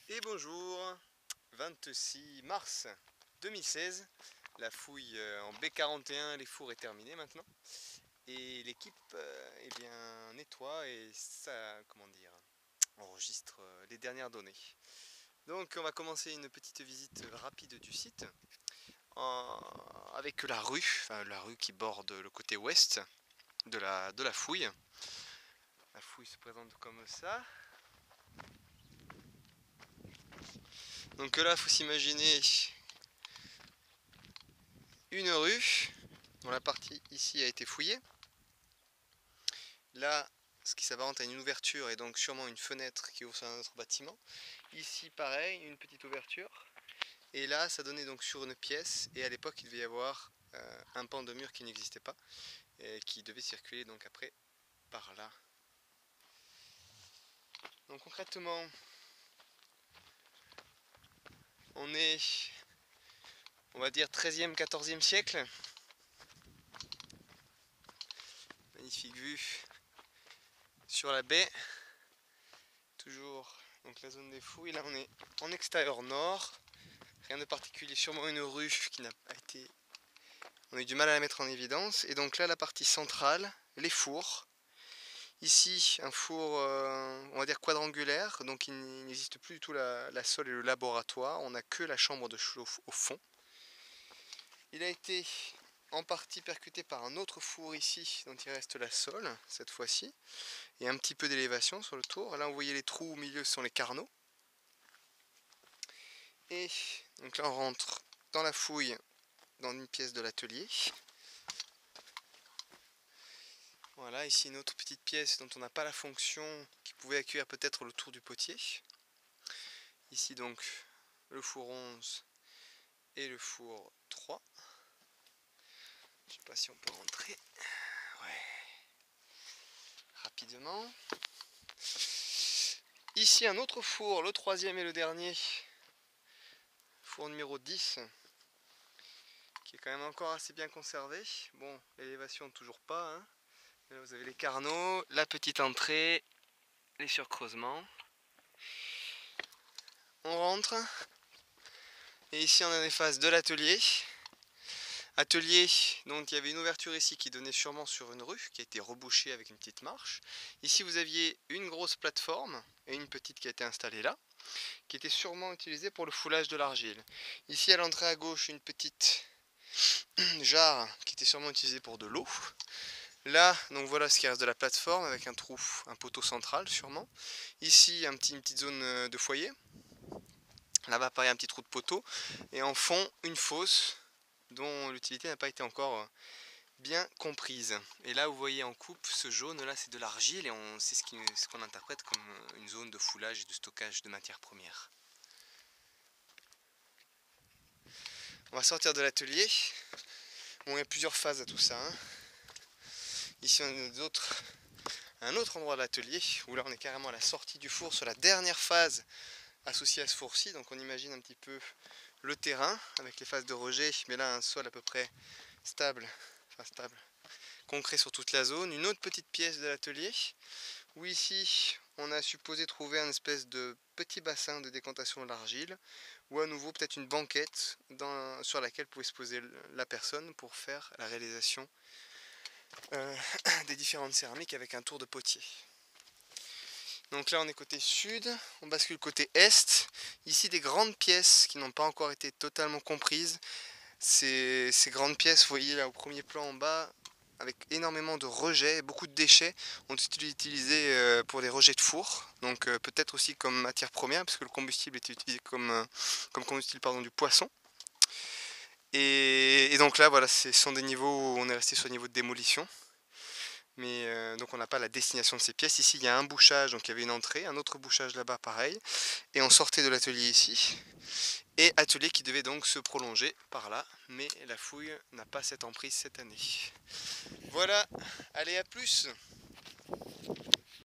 Et bonjour, 26 mars 2016, la fouille en B41, les fours est terminée maintenant. Et l'équipe eh bien, nettoie et ça, comment dire, enregistre les dernières données. Donc on va commencer une petite visite rapide du site avec la rue qui borde le côté ouest de la fouille. La fouille se présente comme ça. Donc là, il faut s'imaginer une rue dont la partie ici a été fouillée. Là, ce qui s'apparente à une ouverture et donc sûrement une fenêtre qui ouvre sur un autre bâtiment. Ici, pareil, une petite ouverture. Et là, ça donnait donc sur une pièce. Et à l'époque, il devait y avoir un pan de mur qui n'existait pas et qui devait circuler donc après par là. Donc concrètement, on est, on va dire, 13e, 14e siècle. Magnifique vue sur la baie. Toujours donc la zone des fouilles. Là, on est en extérieur nord. Rien de particulier, sûrement une rue qui n'a pas été... On a eu du mal à la mettre en évidence. Et donc là, la partie centrale, les fours. Ici, un four, on va dire quadrangulaire, donc il n'existe plus du tout la sole et le laboratoire. On n'a que la chambre de chauffe au fond. Il a été en partie percuté par un autre four ici, dont il reste la sole, cette fois-ci. Et un petit peu d'élévation sur le tour. Là, vous voyez les trous au milieu, ce sont les carneaux. Et donc là, on rentre dans la fouille, dans une pièce de l'atelier. Voilà, ici une autre petite pièce dont on n'a pas la fonction, qui pouvait accueillir peut-être le tour du potier. Ici donc le four 11 et le four 3. Je ne sais pas si on peut rentrer. Ouais. Rapidement. Ici un autre four, le troisième et le dernier. Four numéro 10. Qui est quand même encore assez bien conservé. Bon, l'élévation toujours pas. Hein. Là, vous avez les carneaux, la petite entrée, les surcreusements. On rentre. Et ici on a les phases de l'atelier. Atelier dont il y avait une ouverture ici qui donnait sûrement sur une rue qui a été rebouchée avec une petite marche. Ici vous aviez une grosse plateforme et une petite qui a été installée là, qui était sûrement utilisée pour le foulage de l'argile. Ici à l'entrée à gauche une petite jarre qui était sûrement utilisée pour de l'eau. Là, donc voilà ce qui reste de la plateforme avec un trou, un poteau central sûrement. Ici une petite zone de foyer. Là-bas pareil un petit trou de poteau. Et en fond une fosse dont l'utilité n'a pas été encore bien comprise. Et là vous voyez en coupe ce jaune là c'est de l'argile et c'est ce qu'on interprète comme une zone de foulage et de stockage de matières premières. On va sortir de l'atelier. Bon, il y a plusieurs phases à tout ça. Hein. Ici on a un autre endroit de l'atelier où là on est carrément à la sortie du four sur la dernière phase associée à ce four-ci. Donc on imagine un petit peu le terrain avec les phases de rejet, mais là un sol à peu près stable, concret sur toute la zone. Une autre petite pièce de l'atelier où ici on a supposé trouver un espèce de petit bassin de décantation de l'argile ou à nouveau peut-être une banquette sur laquelle pouvait se poser la personne pour faire la réalisation des différentes céramiques avec un tour de potier. Donc là on est côté sud, on bascule côté est. Ici des grandes pièces qui n'ont pas encore été totalement comprises. Ces grandes pièces, vous voyez là au premier plan en bas, avec énormément de rejets, beaucoup de déchets, ont été utilisés pour des rejets de four. Donc peut-être aussi comme matière première, parce que le combustible était utilisé comme combustible du poisson. Et donc là, voilà, ce sont des niveaux où on est resté sur le niveau de démolition. Mais donc on n'a pas la destination de ces pièces. Ici il y a un bouchage, donc il y avait une entrée, un autre bouchage là-bas pareil. Et on sortait de l'atelier ici. Et atelier qui devait donc se prolonger par là. Mais la fouille n'a pas cette emprise cette année. Voilà, allez à plus!